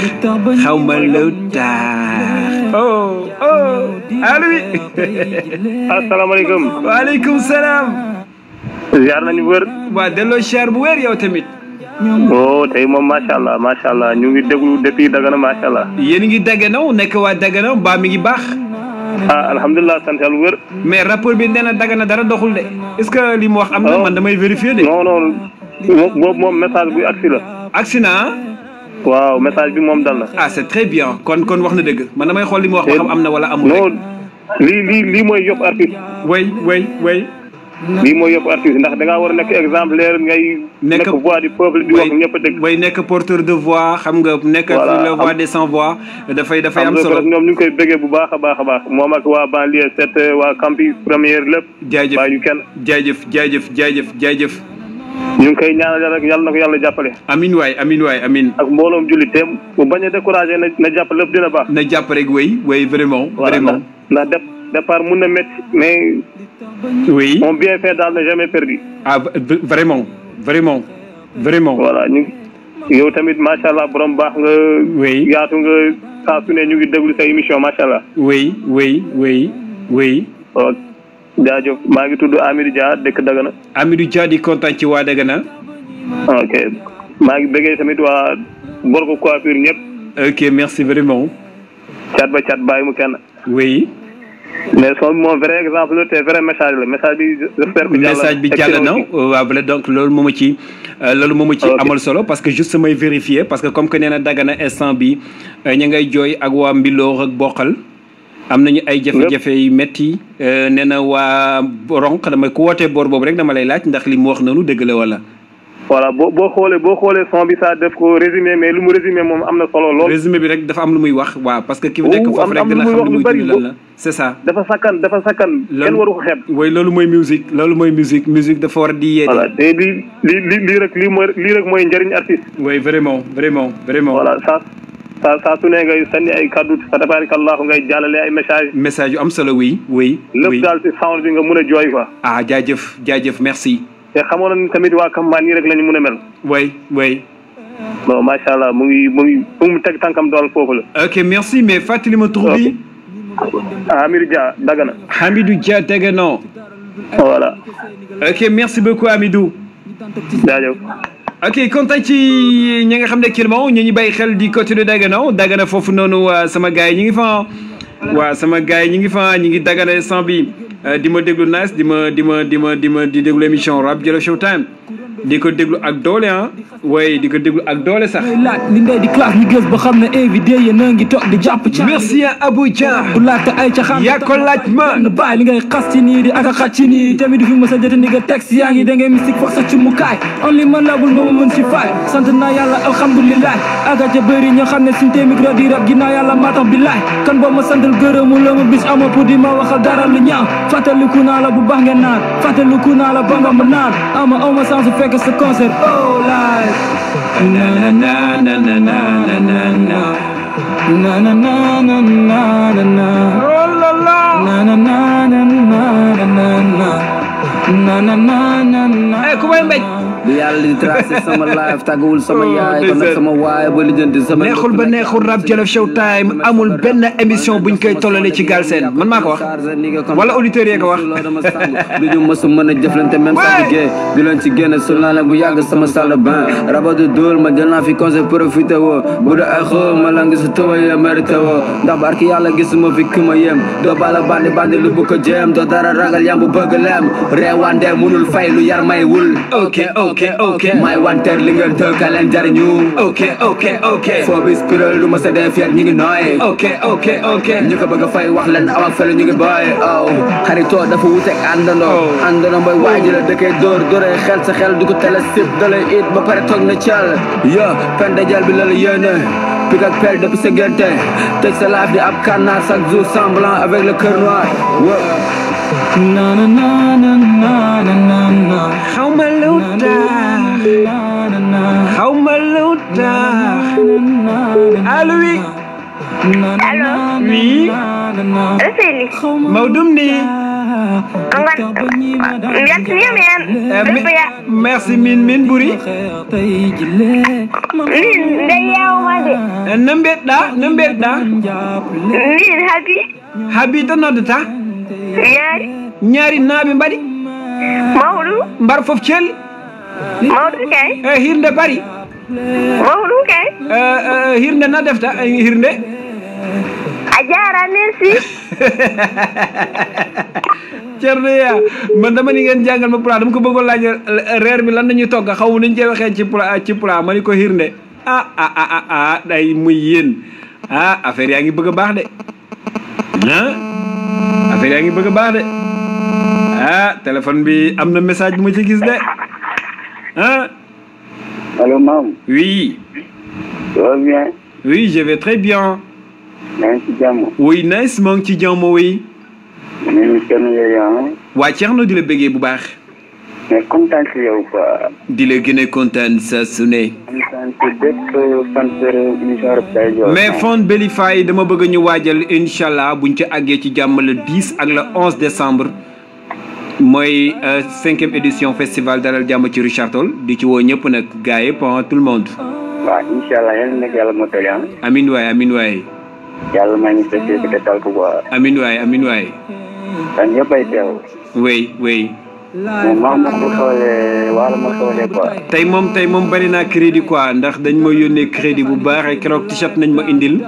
xaw ma lu tax oh allo oui asalaamaaleykum waaleykum salaam ziar nañu wër waa delloo ziar bu wér yow tamit tey moom macha allah ñu ngi déglu depuis Dagana macha allah yéen ngi Dagana nekk waa Dagana ba mi ngi baax alhamdulilah sant yàlla wër mais rapport bi nee na Dagana dara doxul de est-ce que li mu wax am na man damay vérifier de non boobu moom message bu agsi la agsi na waaw message bi moom dal na c'est très bien kon wax na dëgg man damay xool li mu wax ba xam am na wala amul non lii mooy yóbbu artiste way lii mooy yóbbu artiste ndax da ngaa war a nekk exemplaire ngay nekk voix du peuple di wax ñëpp a dëgg way nekk porteur de voix xam nga nekk la voix des sans voix dafay am solo ñoom ñu ngi koy bëggee bu baax a baax moom ak waa banlieue 7 waa campus première lépp jaajëf bàyyi ñu kenn jaajëf ñu ngi koy ñaanal rek yàlla na ko yàlla jàppale amin waay ak mbooloom jullit te bu bañ a découragé na jàpp lépp dina baax na jàpp rek way vraiment ndax départ mun na métti mais oui mon bienfait daal n'a jamais perdu vraiment voilà ñu yow tamit macha allah borom baax nga yaatu nga saa su ne ñu ngi déglu sa émission macha allah oui jaajëf maa ngi tudd Amidou Dia dëkk Dagana Amidou Dia di kontaan ci waa Dagana ok maa ngi bëggee tamit waa Borgo coiffure ñëpp ok merci vraiment cat ba cat bàyyi mu kenn oui mais son mon vrai exemple te vrai message la message bi j'espère que message bi jàll na waaw donc loolu moo ma ci amal solo parce que juste may vérifier parce que comme que nee na Dagana instant bi ña ngay jooy ak waa Mbilor ak Boqal am nañu ay jafe-jafe yu métti nee na waa Ronk damay ku wootee boor boobu rek dama lay laaj ndax li mu wax noonu dëgg la wala voilà boo xoolee son bi ça def ko résumé mais lu mu résumé moom am na solo lool résumé bi rek dafa am lu muy wax waaw parce que ki nekk foofu rek dina xam lu muy dund lan la c'est ça dafa sakkan kenn waru ko xeeb way loolu mooy musique dafa war di yeete voilà te lii rek mooy njëriñ artiste way vraiment voilà saa su ne ngay sànni ay kaddu fa tabarakallahu ngay jàllale ay message yu am solo oui lépp daal ci sound bi nga mën a jooy quoi jaajëf merci te xamoon nañ tamit waa Kambaan nii rek la ñu mën a mel way bon macha allah mu ngi teg tànkam dool foofu la ok merci mais fàttali ma tur bi Hamidou Dia Dagana Hamidou Dia Dagana voilà ok merci beaucoup Hamidou jaajëf ok kontaan ci ñi nga xam ne actuellement ñu bàyyi xel di côté de Dagana foofu noonu sama gars yi ñu ngi fa ñu ngi Dagana instant bi di ma déglu nice di déglu émission Rap Jolof Showtime di ko déglu ak doole di ko déglu ak doole sax laaj li ndey di classe ñu gës ba xam ne invité yéen a ngi toog di jàpp ci merci Abou Dia bu laajte ay caxaan yaa ko laaj ma bàyyi li ngay xas ci nii di ak a xat ci nii tamit du fi mës a jëte ni nga texte yaa ngi da ngay mystique foog sa ci mu kaay only man labul ba ma mën si faay sant naa yàlla alhamdulilah aga ca bëri ñoo xam ne suñ tee micro di rap ginnaaw yàlla maa tax billaay kan boo ma santal gërëmu la ma bis ama pour di ma waxal dara lu ñaaw fàttaliku naa la bu baax ngeen naan fàttaliku naa la ba nga ma naan ama sans fekk sa concert oh live na na na na na na na na na na na na na na oh la la na na na na na na na na ku may mbéj bi yàlla di tracé sama life tàggawul sama yaay kon nag sama waay ba lijjanti sama neexul ba neexul Rap Jolof Showtime amul benn émission buñ koy tollale ci Galsen man maa ko wax wala auditeurs yee ko wax du ñu mës a mën a jëflante même sa liggéey du leen ci génn sul naa leen bu yàgg sama salle de bain rabadu dóor ma jël naa fi conseil profité woo bu dee ay xoo ma la ngi sa tëwa yee mérité woo ndax barki yàlla gisuma fi ku ma yem doo bala bandi lu bu ko jéem doo dara ragal yam bu bëgg leem reewande munul fay lu yar may wul ok may wanteer li ngeen tëkka leen jariñu ok foo bi spiral du ma sa dee fier ñu ngi nooy ok ñu ko bëgg a fay wax leen awak fele ñu ngi booy xaritoo dafa wuteeg àndandoo mooy waaji la dëkkee dóoree xel sa xel du ko tele sip dalay it ba pare toog na cal yo pen dajal bi la la yéene pik ak pel depuis sa gente tëj sa life di ab canard chaque jour semblant avec le cœur noir na na na na na na na xaw ma lu tax allo oui Allo. oui Seyni. Mawdum ni merci min buri min nde yewmade no mbeɗɗa min Habi to noddata ñaari naaɓe mbaɗi mawɗum mbar fof celli mawɗum kay hirnde bari mawɗum kay hirnde na defta hirnde a jara merci Cerno ya man dama ni ngeen jàngal ma pulaar dama ko bëggoon laaj reer bi lan nañu togg xaw ma nuñ koy waxee ci pulaar ma ni ko hirnde day muy yéen affaire yaa ngi bëgg a baax de affaire yaa ngi bëgg a baax de téléphone bi am na message bu ma ci gis de Allô, maam. Oui. Ça va bien? Oui, je vais très bien. Oui, nice, maa ngi ci jàmm, oui. waa Thierno di la bëggee bu baax. mais kontaan si yow quoi. di la gën a kontaan sa su ne. kontaan si bépp fan émission Reptile Joor. mais Fond Belify dama bëgg ñu waajal incha allah buñ ci àggee ci jàmm le 10 ak le 11 décembre. mooy 5e édition festival dalal jàmm ci Richard Toll di ci woo ñëpp nag gars yi pour tout le monde. waaw incha allah yal na yàlla motali am. amiin waay amiin waay. yàlla maa ngi fekkee bi te tal ko quoi. amiin waay amiin waay. dan ñëpp ay teew. oui oui. moom maa ma ko xoolee wala ma xoolee quoi. tey moom bari naa crédit quoi ndax dañ ma yónnee crédit bu baax keroog t-shirt nañ ma indil.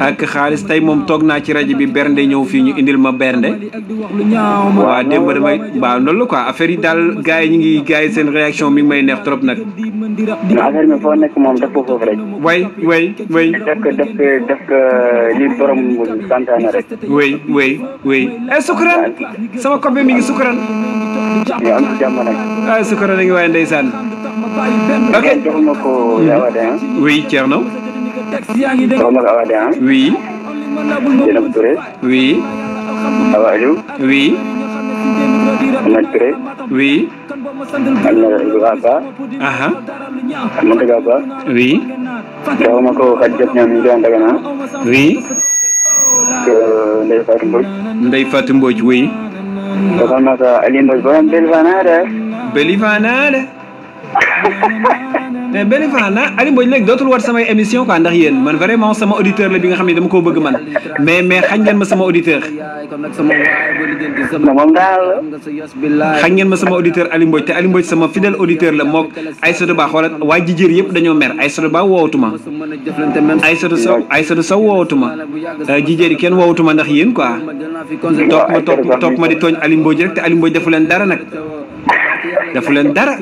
ak xaalis tey moom toog naa ci rajo bi bernde ñëw fii ñu indil ma bernde. waaw démb damay waaw loolu la quoi affaire yi daal gars yi seen réaction mi ngi may neex trop nag. affaire bi foo nekk moom def ko foofu rek. way def ko li borom santaane rek. oui sukkuran sama copain mi ngi sukkuran. yow am ci jàmm nag. sukkuran a ngi waaye ndeysaan. ok jox ma ko Awade ah. oui Thierno. jox ma ko Awade ah. oui. Dieynaba Touré. oui. Awa Aliou. oui. Amath Touré. oui. Amna Ba. Mountaga Ba. oui. jox ma ko Khady Diop ñoom ñu doon Dagana. oui. Ndeye Fatou Mbodj. Ndeye Fatou Mbodj oui. joxal ma ko Aliou Mbodj borom Belifanaade. mais Belifana Aliou Mbodj léegi dootul war samay émission quoi ndax yéen man vraiment sama auditeur la bi nga xam ne dama koo bëgg man mais xañ ngeen ma sama auditeur. moom daal. xañ ngeen ma sama auditeur Aliou Mbodj te Aliou Mbodj sama fidèle auditeur la moog Aïssatou Ba xoolal waa Jijéer yëpp dañoo mer Aïssatou Ba woowatuma. Aïssatou Sow woowatuma. Jijéer yi kenn woowatuma ndax yéen quoi. toog ma di tooñ Aliou Mbodj rek te Aliou Mbodj defu leen dara nag. defu leen dara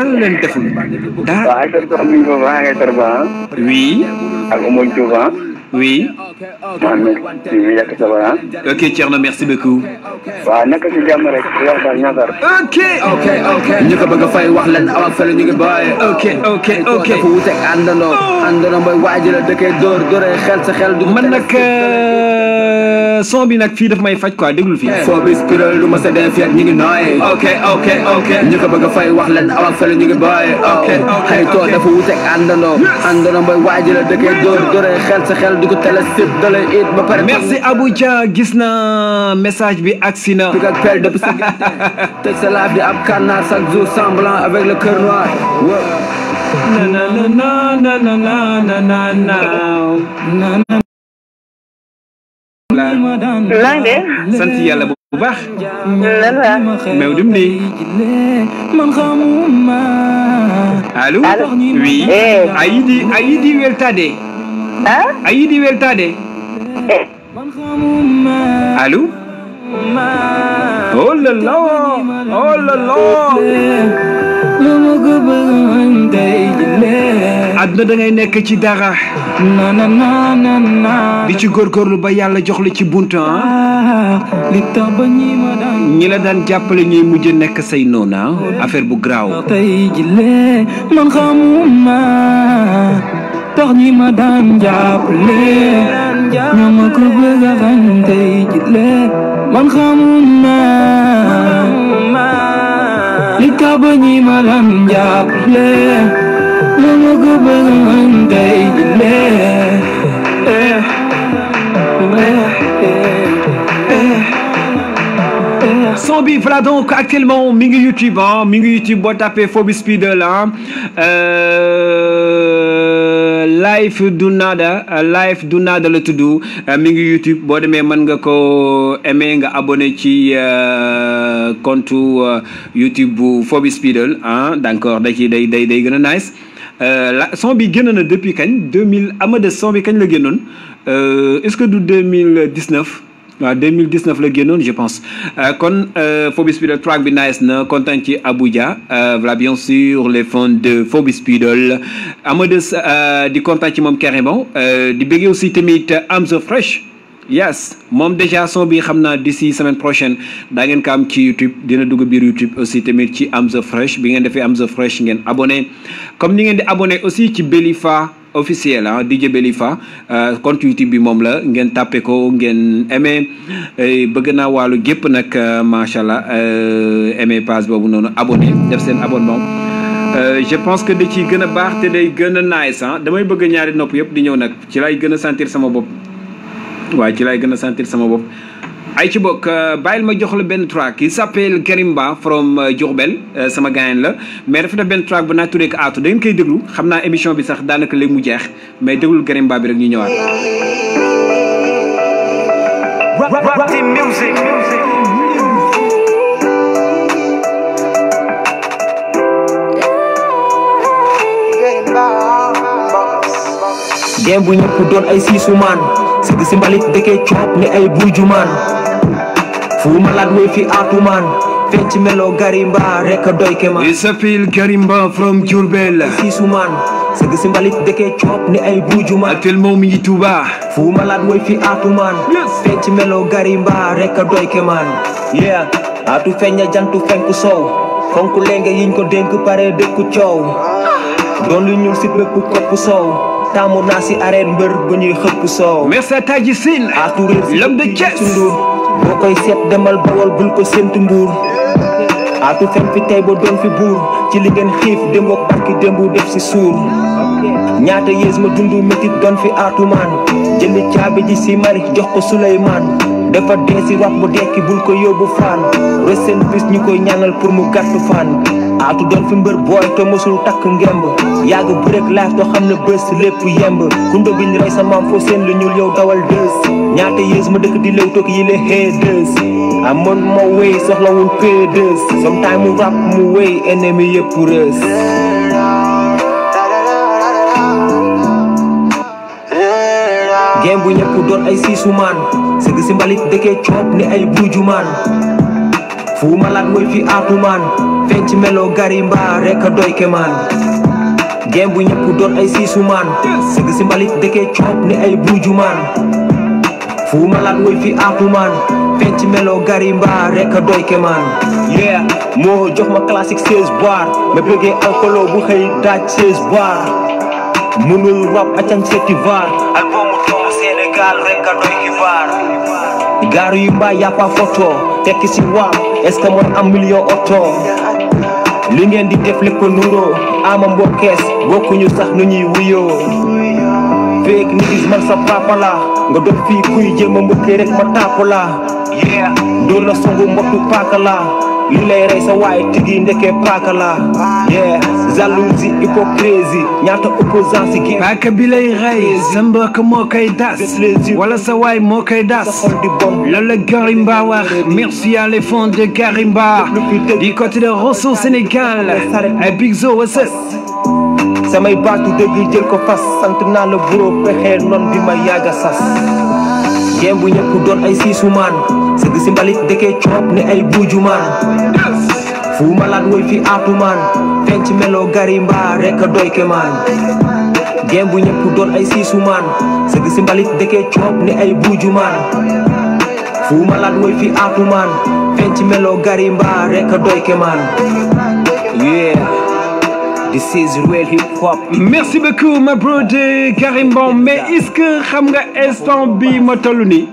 la leen deful dara. waaw Aïssatou Sow mi ngi foofu maa ngi Tarba. oui. ak Oumou Diouf ah. oui. Mohamed mi yàq sa ba. ok Thierno merci beaucoup. waaw naka si jàmm rek wax daal ñaar. ok. ñu ko bëgg a fay wax leen aw ak fële ñu ngi bàyyi. ok. dafa wuteeg àndandoo mooy waajal a dëkkee dóoree xel sa xel du. man nag son bi nag fii daf may faj quoi déglul fii. foo bis kuréel du ma sa dee fii ak ñu ngi nooyee. ok. ñu ko bëgg a fay wax leen aw ak fële ñu ngi bàyyi. xëy too dafa wuteeg àndandoo mooy waajal a dëkkee dóoree xel sa xel du ko tele sip dalay it ba pare. merci Abou Dia gis na message bi agsi na. pig ak pelle depuis sa teg sa live di ab canard chaque jour semblant avec le cœur noir. lan de. sant yàlla bu baax. lan la. meew dim nii. allo. oui. ayidi weltade. ayidi weltade. allo. oh là là. àdduna da ngay nekk ci dara. di ci góorgóorlu ba yàlla jox la ci buntu ñi la daan jàppale ñuy mujj nekk say noona affaire bu graaw. man xamuma tax ñi ma daan jàppale ñoo ma ko bëgg a xañ tey jile man xamuma li tax ba ñi ma daan jàppale ñoo ma ko bëgg a xañ tey jile son bi voilà donc actuellement mi ngi YouTube ah mi ngi YouTube boo tapé Fobi Speedle ah live du nada la tudd mi ngi YouTube boo demee mën nga ko aimer nga abonné ci compte YouTube bu Fobi Speedle ah d'accord da ci day gën a nice son bi génn na depuis kañ 2000 Amade son bi kañ la génnoon est-ce que du 2019 waaw 2019 la génnoon je pense kon Fobi Speedle track bi nice na kontaan ci Abuja voilà bien sûr les fans de Fobi Speedle Amade di kontaan ci moom carrément di bëggee aussi tamit am the fresh yes moom déjà son bi xam naa d'ici semaine prochaine daa ngeen ko am ci YouTube dina dugg biir YouTube aussi tamit ci am the fresh bi ngeen defee am the fresh ngeen abonné comme ni ngeen di abonné aussi ci Belifa officiel ah DJ Belifa compte YouTube bi moom la ngeen tàppe ko ngeen aimé bëgg naa wàllu gépp nag macha allah aimé page boobu noonu abonné def seen abonnement je pense que da ciy gën a baax te day gën a nice ah damay bëgg ñaari nopp yëpp di ñëw nag ci lay gën a sentir sama bopp waaye ci lay gën a sentir sama bopp ay ci bokk bàyyil ma jox la benn track il s'appelle Karimba from Diourbel sama gaayen la mais dafa def benn track bu naa tuddee ko aatu da ngeen koy déglu xam naa émission bi sax daanaka léegi mu jeex mais déglul Karimba bi rek ñu ñëwaat Rap Team Music game bu ñëpp doon ay siisumaan sëgg si mbalit dëkkee coob ni ay buujumaan fu malaat woy fi aatumaan fecc melo Karimba rek doy kemaan il s'appelle Karimba from Diourbel siisumaan sëgg si mbalit dëkkee coob ni ay buujumaan actuellement mi ngi Touba fu malaat woy fi aatumaan fecc melo Karimba rek doy kemaan yeah aatu feeña jantu fenku soow fonku lenge yiñ ko dénk pare dëkku coow doon lu ñuul si bépp kopp soow taamu naa si arène mbër bu ñuy xëpp soow merci à Taji Sine l'homme de Thiès boo koy seet demal Bawol bul ko séntu Mbuur aatu fen fi tey ba doon fi buur ci li ngeen xiif démboog barki démbu def si suur ñaata yées ma dundu métit doon fi aatumaan jëli caabi ji si mari jox ko Suleymaan dafa dee si wax bu dekki bul ko yóbbu faan resen bis ñu koy ñaanal pour mu gàttu fan aatu doon fi mbër booy te mosul takk ngemb yàgg bu rek laaf to xam ne bés lépp yemb kundo biñ rey sa maam foo seen lu ñuul yow dawal dës ñaata yées ma dëkk di lew toog yi le xee dës amoon ma wéy soxlawul P2 sometime mu rap mu wéy ennemi yëpp rës game bu ñëpp doon ay siisumaan sëgg si mbalit dëkkee coob ni ay buujumaan fu malaat woy fi aatumaan fecc melo Karimba rek doy kemaan game bu ñëpp doon ay siisumaan sëgg si mbalit dëkkee coob ni ay buujumaan fu malaat woy fi aatumaan fecc melo Karimba rek doy kemaan yeah moo jox ma classique 16 bar ma bëggee alcoolo bu xëy daaj 16 bar mënul rap acan seeti var albumu doomu Sénégal rek doy xibaar gaaru yu mbaa yàppa photo tekki si waam est-ce que mooy am million oto li ngeen di def lépp nuroo ama mbokkees bokkuñu sax nu ñuy wuyoo feek ni gis man sa papa la nga doon fii kuy jéem a mbëkkee rek ma tàpp la yeah doon la songu mbottu paaka la li lay rey sa waaye tigi ndeke paaka la yeah jalousie hypocrisie ñaata opposant si gi paaka bi lay rey sa mbokk moo koy das wala sa waay moo koy das loolu la Karimba wax merci à les fans de Karimba du côté de Rosso Sénégal ay Big Zo what's up samay baatu dëgg jël ko fas sant naa la buro pexee noon bi ma yàgga sas game bu ñëpp doon ay siisumaan sëgg si mbalit dëkkee coob ni ay buujumaan fu malaat woy fi aatumaan fecc melo Karimba rek doy kemaan game bu ñëpp doon ay siisumaan sëgg si mbalit dëkkee coob ni ay buujumaan fu malaat woy fi aatumaan fecc melo Karimba rek doy kemaan yeah this is real hip hop. Merci beaucoup ma brother Karimba mais est-ce que xam nga instant bi ma toll nii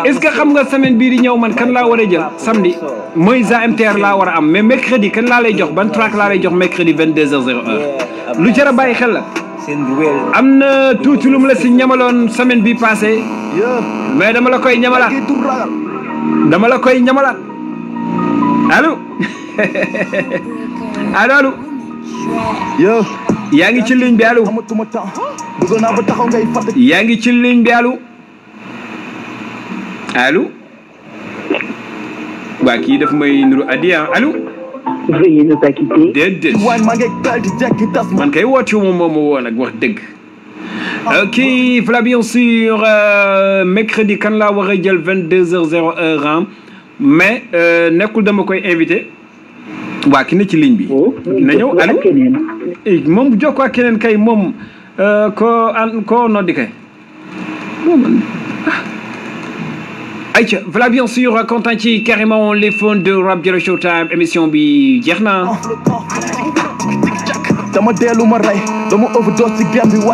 est-ce que xam nga semaine bii di ñëw man kan laa war a jël samedi mooy MTR laa war a am mais mercredi kan laa lay jox ban track laa lay jox mercredi 22h01 lu jar a bàyyi xel la am na tuuti lu mu la si ñamaloon semaine bi passé mais dama la koy ñamalaat allo allo allo yo yaa ngi ci ligne bi allo amatuma temps bëggoon naa ba taxaw ngay fàtte yaa ngi ci ligne bi allo allo waa kii daf may nuru adiya allo veuillez ne pas quitter déedéet waaye maa ngi taal di jekki tas man kay woote moom moo ma woo nag wax dëgg ok voilà bien sûr mercredi kan laa war a jël 22h01 mais nekkul dama koy invité waa ki ne ci ligne bi na ñëw allo moom jokkoo ak keneen kay moom ko noddi kay ayca voilà bien sûr kontaan ci carrément les fans de Rap Diallo Showtime émission bi jeex na dama dellu ma rey dama overdose ci game bi